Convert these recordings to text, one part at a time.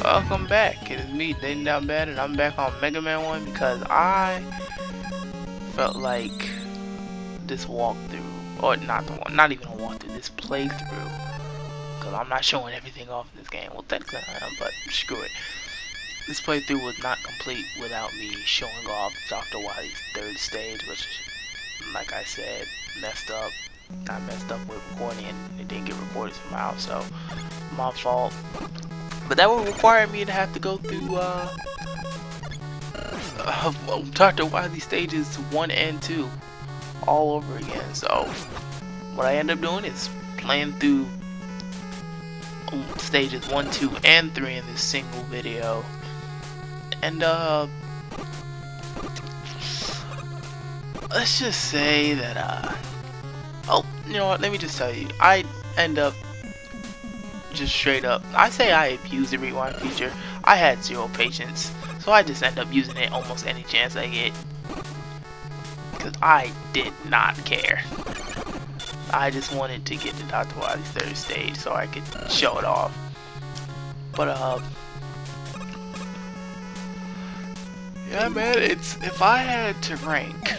Welcome back. It is me, Dayton Down Bad, and I'm back on Mega Man 1 because I felt like this walkthrough, or not even a walkthrough, this playthrough, because I'm not showing everything off in this game. Well, technically I am, but screw it. This playthrough was not complete without me showing off Dr. Wily's third stage, which, like I said, messed up. I messed up with recording and it didn't get recorded somehow, so my fault. But that would require me to have to go through Dr. Wily stages 1 and 2 all over again. So what I end up doing is playing through stages 1, 2, and 3 in this single video. And let's just say that oh, you know what, let me just tell you, I end up just straight up, I say I abuse the rewind feature. I had zero patience, so I just end up using it almost any chance I get, because I did not care. I just wanted to get to Dr. Wily's third stage so I could show it off. But yeah, man, if I had to rank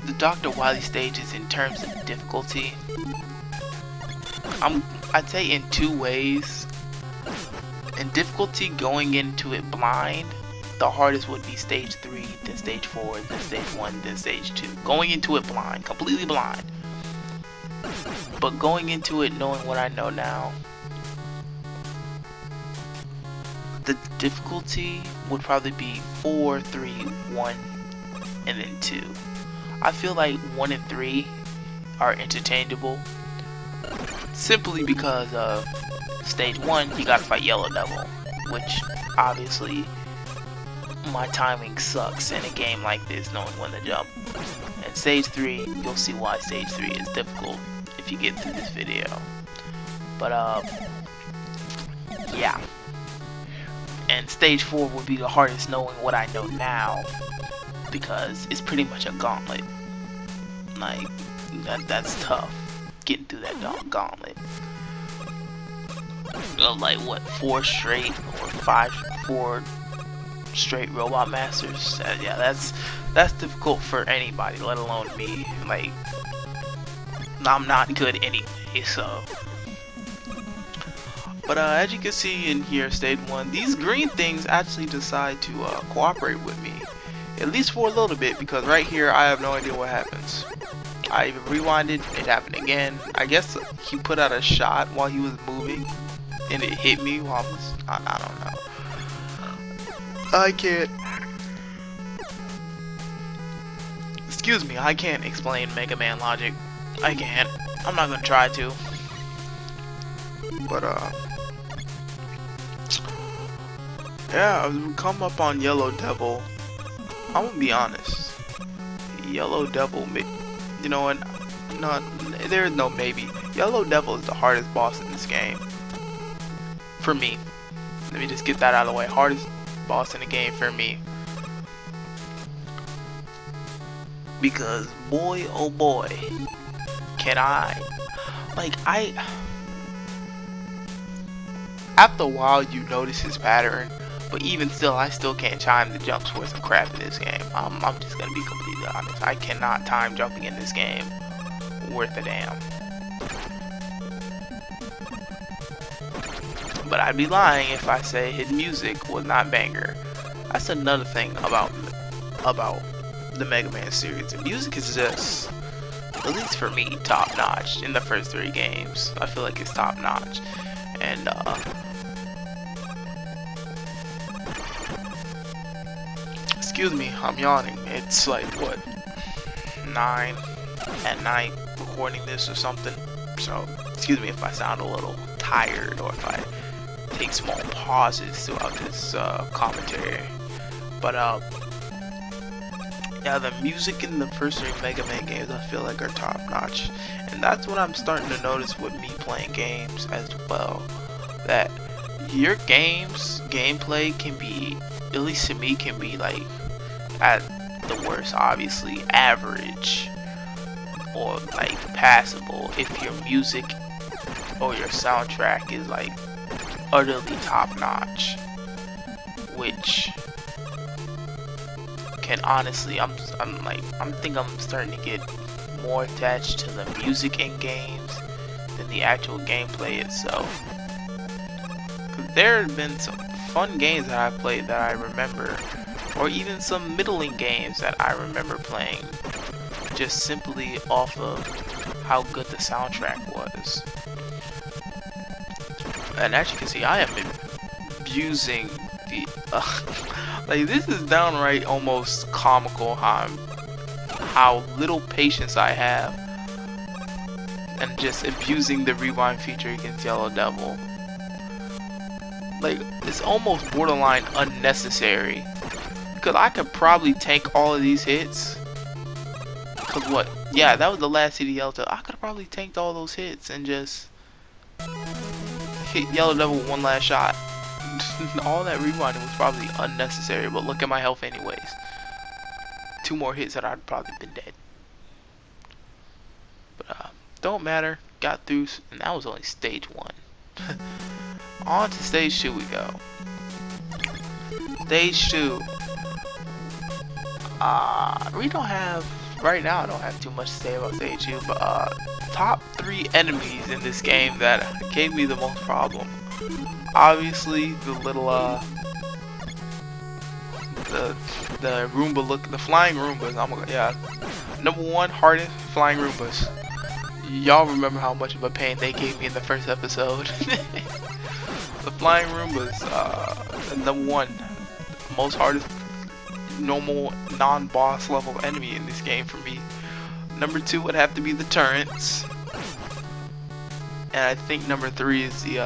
the Dr. Wily stages in terms of difficulty, I'd say in 2 ways. In difficulty, going into it blind, the hardest would be stage 3, then stage 4, then stage 1, then stage 2. Going into it blind, completely blind. But going into it knowing what I know now, the difficulty would probably be 4, 3, 1, and then 2. I feel like 1 and 3 are interchangeable, simply because of stage 1, you gotta fight Yellow Devil, which obviously my timing sucks in a game like this, knowing when to jump. And stage 3, you'll see why stage 3 is difficult if you get through this video. But yeah. And stage 4 would be the hardest, knowing what I know now, because it's pretty much a gauntlet. Like, that's tough, getting through that gauntlet. Like what, 4 straight or 4 straight Robot Masters? Yeah, that's difficult for anybody, let alone me. Like, I'm not good anyway, so. But as you can see in here, stage 1, these green things actually decide to cooperate with me, at least for a little bit, because right here I have no idea what happens. I rewinded, it happened again. I guess he put out a shot while he was moving, and it hit me while I don't know. I can't. Excuse me, I can't explain Mega Man logic. I can't. I'm not gonna try to. But yeah, I've come up on Yellow Devil. I'm gonna be honest. Yellow Devil, you know what? No, there is no maybe. Yellow Devil is the hardest boss in this game. For me. Let me just get that out of the way. Hardest boss in the game for me. Because boy, oh boy, can I. Like, after a while you notice his pattern, but even still, I still can't time the jumps worth of crap in this game. I'm just gonna be completely honest. I cannot time jumping in this game worth a damn. But I'd be lying if I say his music was not banger. That's another thing about the Mega Man series. The music is just, at least for me, top notch. In the first 3 games, I feel like it's top notch. And excuse me, I'm yawning. It's like what, 9 at night recording this or something. So excuse me if I sound a little tired or if I take small pauses throughout this commentary. But yeah, the music in the first 3 Mega Man games I feel like are top notch, and that's what I'm starting to notice with me playing games as well. That your gameplay can be, at least to me, can be like at the worst, obviously average or like passable if your music or your soundtrack is like utterly top notch. which can honestly, I'm think I'm starting to get more attached to the music in games than the actual gameplay itself. 'Cause there have been some fun games that I've played that I remember, or even some middling games that I remember playing, just simply off of how good the soundtrack was. And as you can see, I am abusing the like, this is downright almost comical how little patience I have, and just abusing the rewind feature against Yellow Devil. Like, it's almost borderline unnecessary, because I could probably tank all of these hits. Cause what? Yeah, that was the last hit of Yellow Devil. I could have probably tanked all those hits and just hit Yellow Devil with one last shot. All that rewinding was probably unnecessary, but look at my health anyways. 2 more hits and I'd probably been dead. But don't matter. Got through, and that was only stage 1. On to stage 2 we go. Stage 2. We don't have, right now I don't have too much to say about stage 2, but top 3 enemies in this game that gave me the most problem. Obviously the little the Roomba the flying Roombas. Number 1, hardest flying Roombas. Y'all remember how much of a pain they gave me in the first episode. The flying Roombas, number 1, most hardest normal non-boss level enemy in this game for me. Number 2 would have to be the turrets, and I think number 3 is the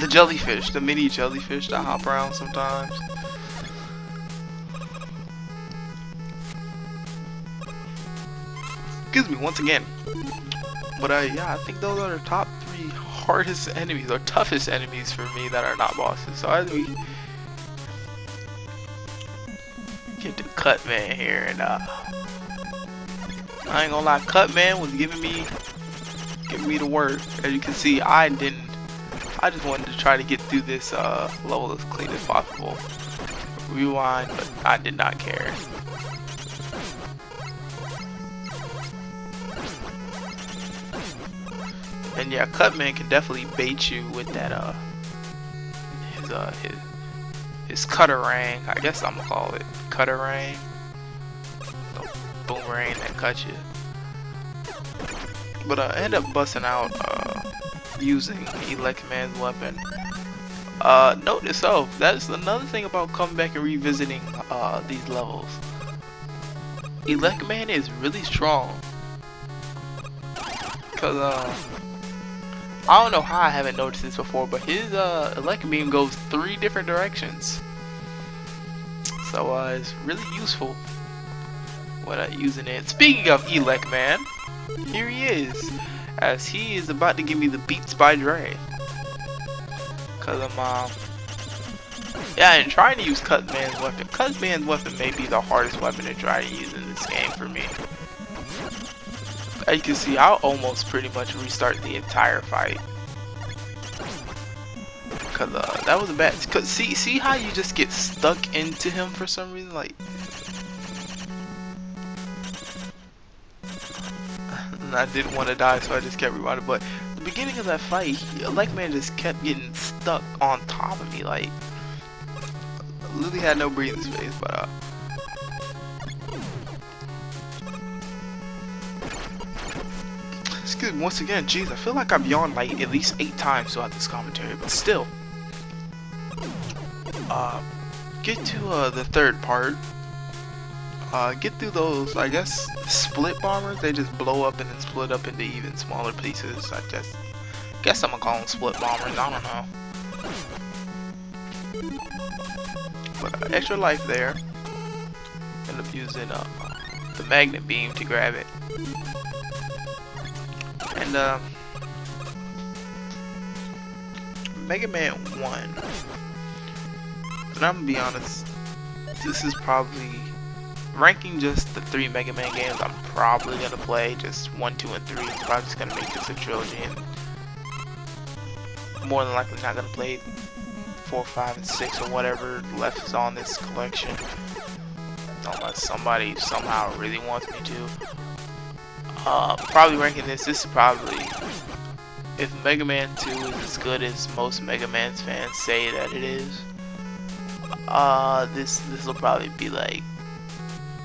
jellyfish, the mini jellyfish that hop around sometimes. Excuse me once again. But yeah, I think those are the top 3 hardest enemies, or toughest enemies for me that are not bosses. So as we get to Cutman here, and I ain't gonna lie, Cutman was giving me the word. As you can see, I just wanted to try to get through this level as clean as possible. Rewind, but I did not care. And yeah, Cutman can definitely bait you with that his Cutterang, I guess I'm gonna call it Cutterang. The boomerang that cuts you. But I end up busting out using Elecman's weapon. Note to self, that's another thing about coming back and revisiting these levels. Elecman is really strong. Cause I don't know how I haven't noticed this before, but his Elect Beam goes 3 different directions. So it's really useful when using it. Speaking of Elecman, here he is, as he is about to give me the Beats by Dre. Cause I'm yeah, and trying to use Cutman's weapon. Cutman's weapon may be the hardest weapon to try to use in this game for me. As you can see, I'll almost pretty much restart the entire fight. Cause that was a bad. Cause see how you just get stuck into him for some reason, like. I didn't want to die, so I just kept rewinding. But the beginning of that fight, Elecman just kept getting stuck on top of me, like. Literally had no breathing space, but excuse me once again, jeez, I feel like I've yawned like at least 8 times throughout this commentary, but still. Get to the third part. Get through those, I guess, split bombers. They just blow up and then split up into even smaller pieces. I guess I'm gonna call them split bombers. I don't know. But extra life there. End up using the magnet beam to grab it. And Mega Man 1. And I'm gonna be honest, this is probably ranking just the 3 Mega Man games I'm probably gonna play. Just 1, 2, and 3. I'm probably just gonna make this a trilogy. And more than likely not gonna play 4, 5, and 6 or whatever left is on this collection, unless somebody somehow really wants me to. Probably ranking this is probably, if Mega Man 2 is as good as most Mega Man fans say that it is, this will probably be like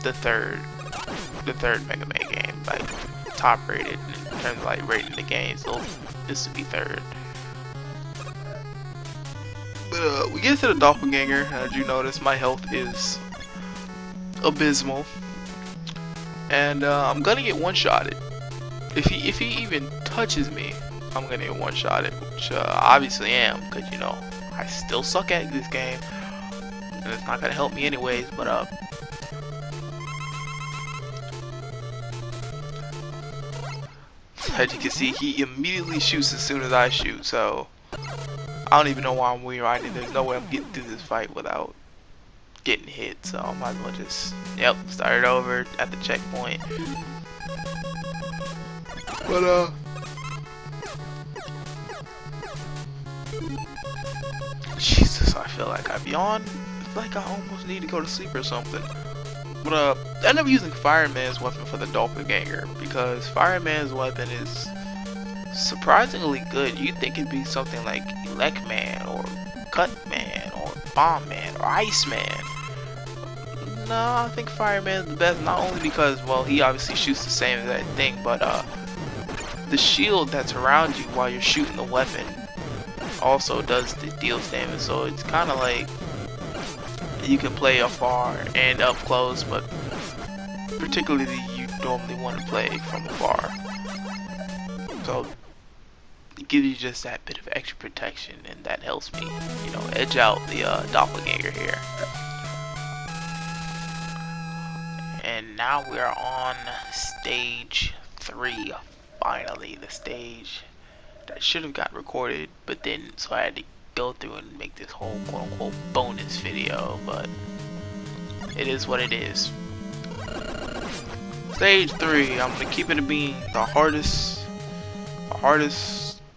the third Mega Man game, like top rated in terms of like rating the game. So this would be third. But we get to the doppelganger. As you notice, my health is abysmal, and I'm gonna get one-shotted. If he even touches me, I'm gonna get one-shotted, which obviously am, because you know I still suck at this game, and it's not gonna help me anyways. But as you can see, he immediately shoots as soon as I shoot, so I don't even know why I'm rewinding. There's no way I'm getting through this fight without getting hit, so I might as well just, start it over at the checkpoint. But Jesus, I feel like I yawned. It's like I almost need to go to sleep or something. But I ended up using Fireman's weapon for the doppelganger, because Fireman's weapon is surprisingly good. You'd think it'd be something like Elecman or Cutman or Bombman or Iceman. No, I think Fireman's the best, not only because, well, he obviously shoots the same exact thing, but the shield that's around you while you're shooting the weapon also deals damage, so it's kind of like you can play afar and up close, but particularly you normally want to play from afar. So it gives you just that bit of extra protection, and that helps me, you know, edge out the doppelganger here. And now we are on stage 3. Finally, the stage that should have got recorded but didn't, so I had to go through and make this whole quote-unquote bonus video, but it is what it is. Stage 3, I'm gonna keep it being the hardest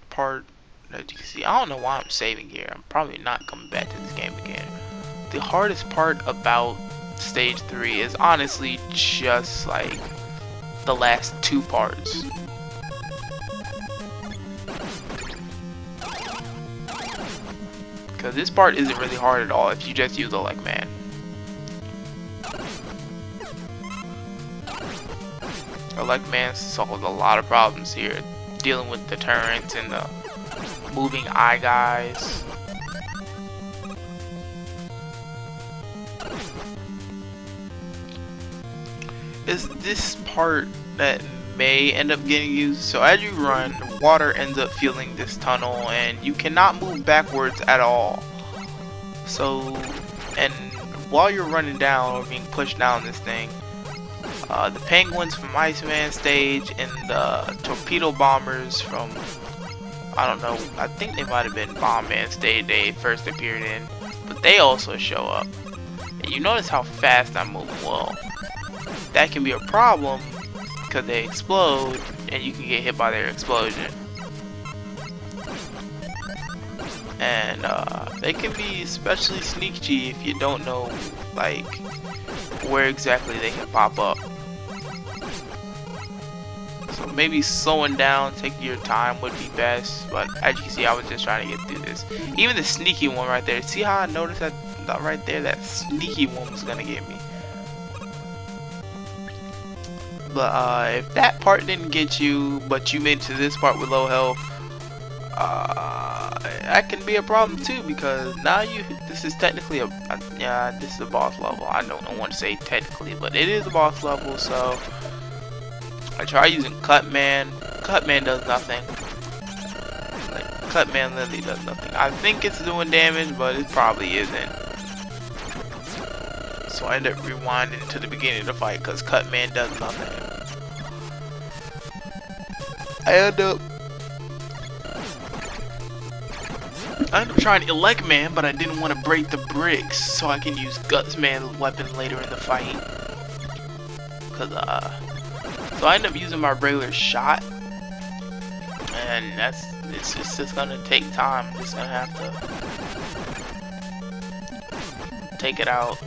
part that you can see. I don't know why I'm saving here. I'm probably not coming back to this game again. The hardest part about stage 3 is honestly just like the last 2 parts. Because this part isn't really hard at all if you just use Elecman. Elecman solves a lot of problems here, dealing with the turrets and the moving eye guys. Is this part that may end up getting used? So as you run, water ends up filling this tunnel and you cannot move backwards at all. So, and while you're running down or being pushed down this thing, the penguins from Iceman stage and the torpedo bombers from, I don't know, I think they might have been Bombman stage they first appeared in, but they also show up. And you notice how fast I'm moving. Well, that can be a problem because they explode and you can get hit by their explosion. And they can be especially sneaky if you don't know like where exactly they can pop up. So maybe slowing down, taking your time would be best, but as you can see, I was just trying to get through this. Even the sneaky one right there, see how I noticed that right there, that sneaky one was gonna get me. But if that part didn't get you, but you made it to this part with low health, that can be a problem too, because now this is technically this is a boss level. I don't want to say technically, but it is a boss level. So I try using Cutman. Cutman does nothing. Like, Cutman literally does nothing. I think it's doing damage, but it probably isn't. So I end up rewinding to the beginning of the fight because Cutman does nothing. I end up trying Elecman, but I didn't want to break the bricks, so I can use Gutsman's weapon later in the fight. So I end up using my regular shot, and that's it's just gonna take time. I'm just gonna have to take it out.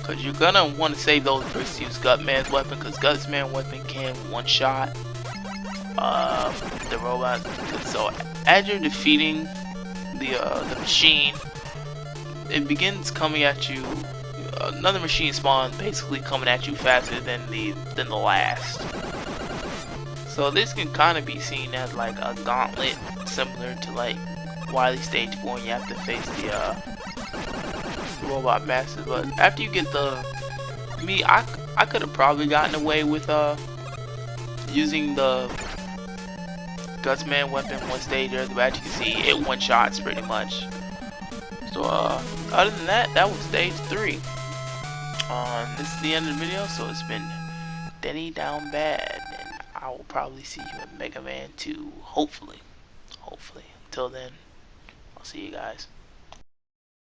Cause you're gonna want to save those bricks to use Gutman's weapon, cause Gutman's weapon can one-shot the robot. So as you're defeating the machine, it begins coming at you. Another machine spawns, basically coming at you faster than the last. So this can kind of be seen as like a gauntlet, similar to like Wily Stage 4, and you have to face the robot masters. But after you get I could have probably gotten away with using the Gutsman weapon one stage there, but as you can see, it one-shots pretty much. So other than that, that was stage 3. This is the end of the video, so it's been Denny Down Bad, and I will probably see you in Mega Man 2, hopefully. Until then, I'll see you guys.